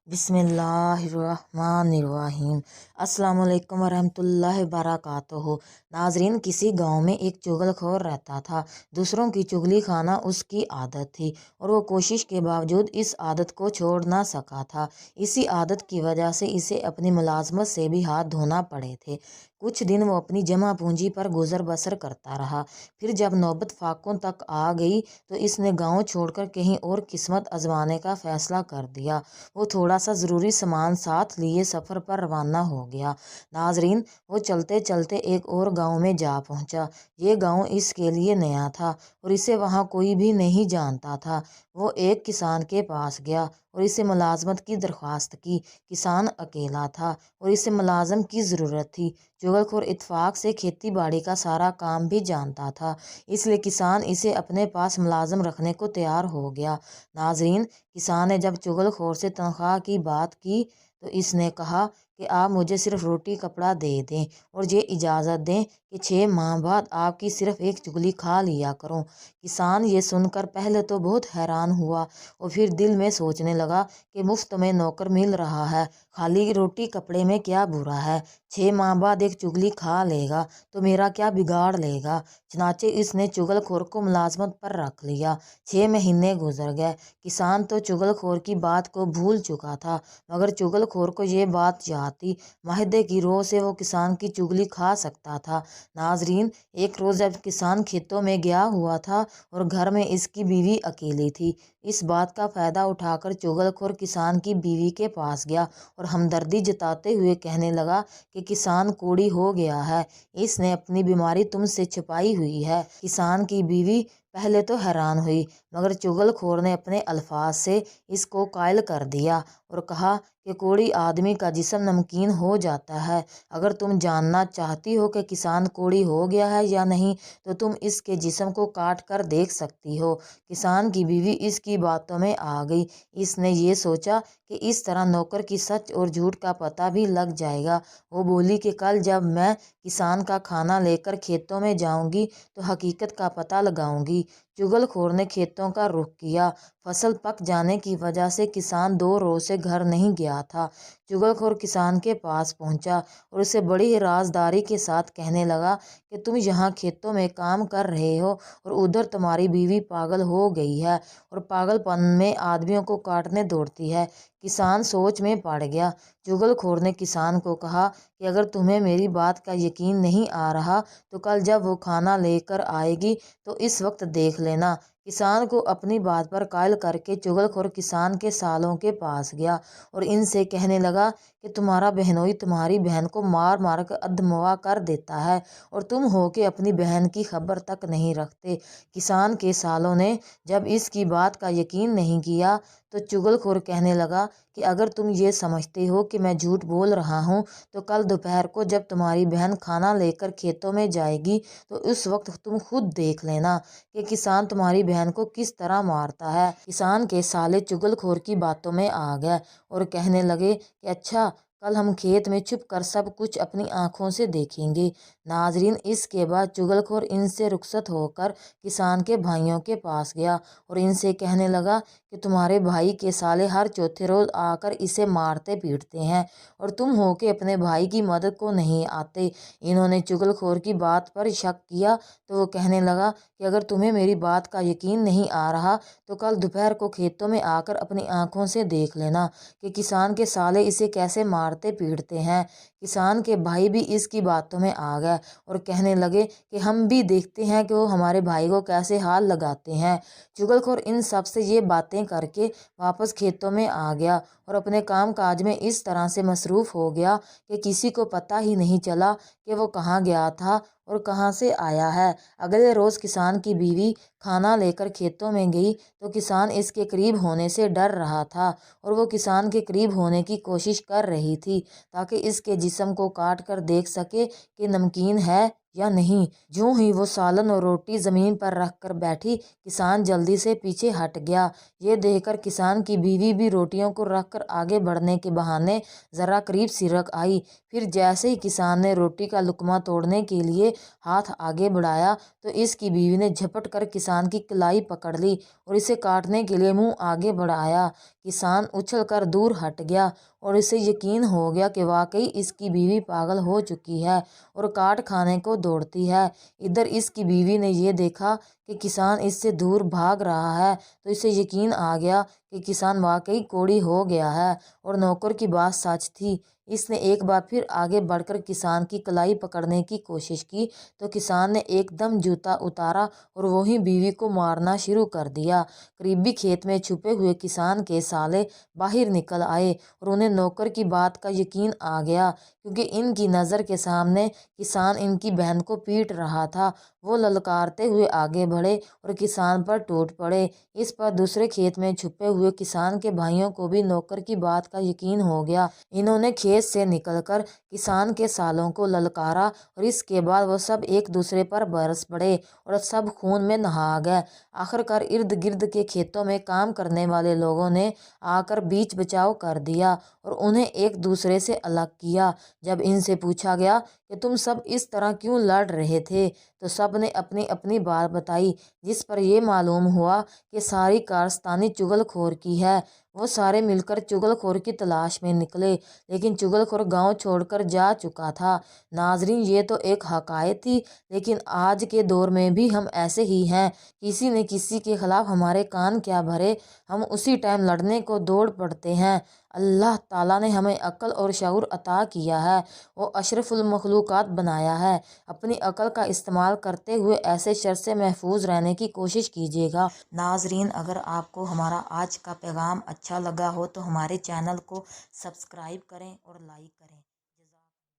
बिस्मिल्लाहिर्रहमानिर्रहीम। अस्सलाम वालेकुम वरहमतुल्लाहि वबरकातुहू। नाजरीन, किसी गांव में एक चुगलखोर रहता था। दूसरों की चुगली खाना उसकी आदत थी और वो कोशिश के बावजूद इस आदत को छोड़ ना सका था। इसी आदत की वजह से इसे अपनी मुलाजमत से भी हाथ धोना पड़े थे। कुछ दिन वो अपनी जमा पूंजी पर गुजर बसर करता रहा। फिर जब नौबत फाकों तक आ गई तो इसने गांव छोड़कर कहीं और किस्मत आजमाने का फैसला कर दिया। वो थोड़ा सा ज़रूरी सामान साथ लिए सफ़र पर रवाना हो गया। नाजरीन, वो चलते चलते एक और गांव में जा पहुंचा। ये गांव इसके लिए नया था और इसे वहां कोई भी नहीं जानता था। वो एक किसान के पास गया और इसे मुलाजमत की दरख्वास्त की। किसान अकेला था और इसे मुलाजम की ज़रूरत थी। चुगलखोर इत्फाक से खेती बाड़ी का सारा काम भी जानता था, इसलिए किसान इसे अपने पास मुलाजम रखने को तैयार हो गया। नाजरीन, किसान ने जब चुगलखोर से तनख्वाह की बात की तो इसने कहा कि आप मुझे सिर्फ रोटी कपड़ा दे दें और ये इजाज़त दें कि 6 माह बाद आपकी सिर्फ एक चुगली खा लिया करूं। किसान ये सुनकर पहले तो बहुत हैरान हुआ और फिर दिल में सोचने लगा कि मुफ्त में नौकर मिल रहा है, खाली रोटी कपड़े में क्या बुरा है। 6 माह बाद एक चुगली खा लेगा तो मेरा क्या बिगाड़ लेगा। चनाचे इसने चुगलखोर को मुलाजमत पर रख लिया। 6 महीने गुजर गए। किसान तो चुगलखोर की बात को भूल चुका था, मगर चुगलखोर को ये बात याद थी। माहिदे की रोह से वो किसान की चुगली खा सकता था। नाजरीन, एक रोज़ जब किसान खेतों में गया हुआ था और घर में इसकी बीवी अकेली थी, इस बात का फ़ायदा उठाकर चुगलखोर किसान की बीवी के पास गया और हमदर्दी जताते हुए कहने लगा कि किसान कोढ़ी हो गया है, इसने अपनी बीमारी तुमसे छिपाई हुई है। किसान की बीवी पहले तो हैरान हुई, मगर चुगलखोर ने अपने अल्फाज से इसको कायल कर दिया और कहा कि कोढ़ी आदमी का जिस्म नमकीन हो जाता है। अगर तुम जानना चाहती हो कि किसान कोढ़ी हो गया है या नहीं तो तुम इसके जिस्म को काट कर देख सकती हो। किसान की बीवी इसकी बातों में आ गई। इसने ये सोचा कि इस तरह नौकर की सच और झूठ का पता भी लग जाएगा। वो बोली कि कल जब मैं किसान का खाना लेकर खेतों में जाऊंगी तो हकीकत का पता लगाऊंगी। चुगलखोर ने खेतों का रुख किया। फसल पक जाने की वजह से किसान 2 रोज से घर नहीं गया था। चुगलखोर किसान के पास पहुंचा और उसे बड़ी ही राजदारी के साथ कहने लगा कि तुम यहाँ खेतों में काम कर रहे हो और उधर तुम्हारी बीवी पागल हो गई है और पागलपन में आदमियों को काटने दौड़ती है। किसान सोच में पड़ गया। चुगलखोर ने किसान को कहा कि अगर तुम्हें मेरी बात का यकीन नहीं आ रहा तो कल जब वो खाना लेकर आएगी तो इस वक्त देख लेना। किसान को अपनी बात पर कायल करके चुगलखोर किसान के सालों के पास गया और इनसे कहने लगा कि तुम्हारा बहनोई तुम्हारी बहन को मार मार कर अधमवा कर देता है और तुम हो के अपनी बहन की खबर तक नहीं रखते। किसान के सालों ने जब इसकी बात का यकीन नहीं किया तो चुगलखोर कहने लगा कि अगर तुम ये समझते हो कि मैं झूठ बोल रहा हूँ तो कल दोपहर को जब तुम्हारी बहन खाना लेकर खेतों में जाएगी तो उस वक्त तुम खुद देख लेना कि किसान तुम्हारी बहन को किस तरह मारता है। किसान के साले चुगलखोर की बातों में आ गए और कहने लगे कि अच्छा, कल हम खेत में छुप कर सब कुछ अपनी आंखों से देखेंगे। नाजरीन, इसके बाद चुगलखोर इनसे रुखसत होकर किसान के भाइयों के पास गया और इनसे कहने लगा कि तुम्हारे भाई के साले हर चौथे रोज आकर इसे मारते पीटते हैं और तुम हो के अपने भाई की मदद को नहीं आते। इन्होंने चुगलखोर की बात पर शक किया तो वो कहने लगा कि अगर तुम्हें मेरी बात का यकीन नहीं आ रहा तो कल दोपहर को खेतों में आकर अपनी आंखों से देख लेना कि किसान के साले इसे कैसे मारते पीटते हैं। किसान के भाई भी इसकी बातों में आ गए और कहने लगे कि हम भी देखते हैं कि वो हमारे भाई को कैसे हाल लगाते हैं। चुगलखोर इन सब से ये बातें करके वापस खेतों में आ गया और अपने काम काज में इस तरह से मसरूफ़ हो गया कि किसी को पता ही नहीं चला कि वो कहाँ गया था और कहाँ से आया है। अगले रोज़ किसान की बीवी खाना लेकर खेतों में गई तो किसान इसके करीब होने से डर रहा था और वो किसान के करीब होने की कोशिश कर रही थी ताकि इसके जिस्म को काट कर देख सके कि नमकीन है या नहीं। यूं ही वो सालन और रोटी ज़मीन पर रख कर बैठी, किसान जल्दी से पीछे हट गया। ये देखकर किसान की बीवी भी रोटियों को रख कर आगे बढ़ने के बहाने ज़रा करीब सिरक आई। फिर जैसे ही किसान ने रोटी का लुकमा तोड़ने के लिए हाथ आगे बढ़ाया तो इसकी बीवी ने झपट कर किसान की कलाई पकड़ ली और इसे काटने के लिए मुंह आगे बढ़ाया। کسان اچھل کر دور ہٹ گیا اور اسے یقین ہو گیا کہ واقعی اس کی بیوی پاگل ہو چکی ہے اور کاٹ کھانے کو دوڑتی ہے۔ ادھر اس کی بیوی نے یہ دیکھا کہ کسان اس سے دور بھاگ رہا ہے تو اسے یقین آ گیا کہ کسان واقعی کوڑی ہو گیا ہے اور نوکر کی بات سچ تھی۔ اس نے ایک بار پھر آگے بڑھ کر کسان کی کلائی پکڑنے کی کوشش کی تو کسان نے ایک دم جوتا اتارا اور وہیں بیوی کو مارنا شروع کر دیا۔ قریبی کھیت میں چھپے ہوئے کسان کے سالے باہر نکل آئے اور انہیں نوکر کی بات کا یقین آ گیا کیونکہ ان کی نظر کے سامنے کسان ان کی بہن کو پیٹ رہا تھا۔ وہ للکارتے ہوئے آگے بڑھے اور کسان پر ٹوٹ پڑے۔ اس پر دوسرے کھیت میں چھپے ہوئے کسان کے بھائیوں کو بھی نوکر کی بات کا یقین ہو گیا۔ انہوں نے کھیت سے نکل کر کسان کے سالوں کو للکارا اور اس کے بعد وہ سب ایک دوسرے پر برس پڑے اور سب خون میں نہا گئے۔ آخرکار ارد گرد کے کھیتوں میں کام کرنے والے لوگوں نے آ کر بیچ بچاؤ کر دیا اور انہیں ایک دوسرے سے الگ کیا۔ جب ان سے پوچھا گیا کہ تم سب اس طرح کیوں لڑ رہے تھے تو سب نے اپنی اپنی بات بتائی، جس پر یہ معلوم ہوا کہ ساری کارستانی چغل خور کی ہے۔ وہ سارے مل کر چغل خور کی تلاش میں نکلے لیکن چغل خور گاؤں چھوڑ کر جا چکا تھا۔ ناظرین، یہ تو ایک حقائق تھی، لیکن آج کے دور میں بھی ہم ایسے ہی ہیں۔ کسی نے کسی کے خلاف ہمارے کان کیا بھرے، ہم اسی ٹائم لڑنے کو دوڑ پڑتے ہیں۔ اللہ تعالیٰ نے ہمیں عقل اور شعور عطا کیا ہے، وہ اشرف المخلوقات بنایا ہے۔ اپنی عقل کا استعمال کرتے ہوئے ایسے شر سے محفوظ رہنے کی کوشش کیجیے گا۔ ناظرین، اگر آپ کو ہمارا آج کا پیغام اچھا لگا ہو تو ہمارے چینل کو سبسکرائب کریں اور لائک کریں۔